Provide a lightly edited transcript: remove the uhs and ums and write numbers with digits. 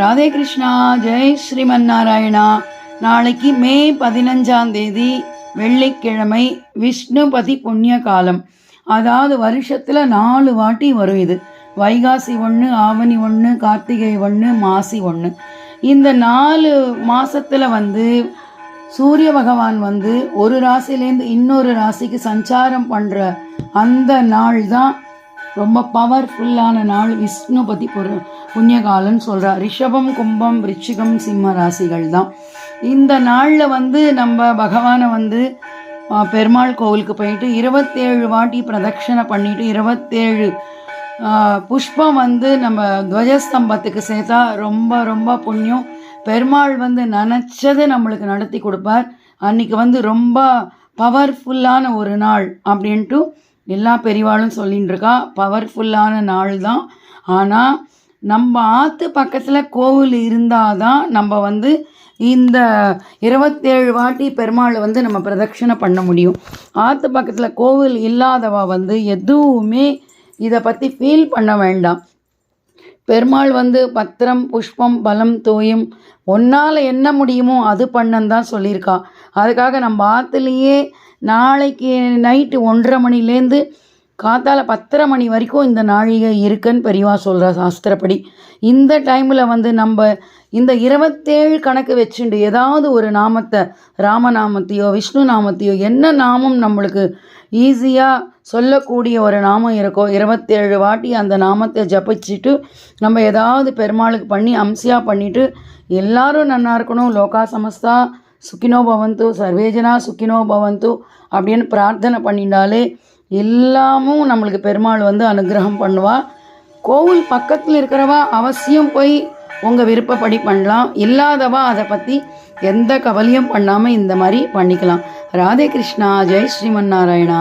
ராதே கிருஷ்ணா. ஜெய் ஸ்ரீமன் நாராயணா. நாளைக்கு மே 15ஆம் தேதி வெள்ளிக்கிழமை, விஷ்ணுபதி புண்ணிய காலம். அதாவது வருஷத்தில் 4 வாட்டி வரும். இது வைகாசி 1, ஆவணி 1, கார்த்திகை 1, மாசி 1. இந்த 4 மாதத்தில் சூரிய பகவான் ஒரு ராசிலேருந்து இன்னொரு ராசிக்கு சஞ்சாரம் பண்ணுற அந்த நாள் தான் ரொம்ப பவர்ஃபுல்லான நாள். விஷ்ணுபதி புண்ணியகாலன்னு சொல்கிறார். ரிஷபம், கும்பம், விருச்சிகம், சிம்ம ராசிகள் தான். இந்த நாளில் நம்ம பகவானை பெருமாள் கோவிலுக்கு போயிட்டு 27 வாட்டி பிரதட்சணை பண்ணிவிட்டு 27 புஷ்பம் நம்ம துவஜஸ்தம்பத்துக்கு சேர்த்தா ரொம்ப ரொம்ப புண்ணியம். பெருமாள் நினச்சது நம்மளுக்கு நடத்தி கொடுப்பார். அன்றைக்கி ரொம்ப பவர்ஃபுல்லான ஒரு நாள் அப்படின்ட்டு எல்லா பெரியவாளும் சொல்லின்னு இருக்கா. பவர்ஃபுல்லான நாள் தான். ஆனால் நம்ம ஆற்று பக்கத்தில் கோவில் இருந்தால் தான் நம்ம இந்த 27 வாட்டி பெருமாள் நம்ம பிரதட்சணை பண்ண முடியும். ஆற்று பக்கத்தில் கோவில் இல்லாதவா எதுவுமே இதை பற்றி ஃபீல் பண்ண வேண்டாம். பெருமாள் பத்திரம், புஷ்பம், பலம், தோயும் ஒன்றால் என்ன முடியுமோ அது பண்ணன்னு தான் சொல்லியிருக்கா. அதுக்காக நம்ம ஆற்றுலேயே நாளைக்கு நைட்டு 1:30 மணிலேருந்து காத்தால 10:30 மணி வரைக்கும் இந்த நாழிகை இருக்குன்னு பெரியவா சொல்கிற சாஸ்திரப்படி. இந்த டைமில் நம்ம இந்த 27 கணக்கு வச்சுண்டு ஏதாவது ஒரு நாமத்தை, ராமநாமத்தையோ விஷ்ணு நாமத்தையோ, என்ன நாமம் நம்மளுக்கு ஈஸியாக சொல்லக்கூடிய ஒரு நாமம் இருக்கோ 27 வாட்டி அந்த நாமத்தை ஜபிச்சுட்டு நம்ம ஏதாவது பெருமாளுக்கு பண்ணி அம்சியாக பண்ணிவிட்டு எல்லாரும் நல்லா இருக்கணும், லோகா சமஸ்தா சுக்கினோ பவந்து, சர்வேஜனா சுக்கினோ பவந்து அப்படின்னு பிரார்த்தனை பண்ணிட்டாலே எல்லாமும் நம்மளுக்கு பெருமாள் அனுகிரகம் பண்ணுவா. கோவில் பக்கத்தில் இருக்கிறவா அவசியம் போய் உங்கள் விருப்பப்படி பண்ணலாம். இல்லாதவா அதை பற்றி எந்த கவலையும் பண்ணாமல் இந்த மாதிரி பண்ணிக்கலாம். ராதே கிருஷ்ணா. ஜெய் ஸ்ரீமன் நாராயணா.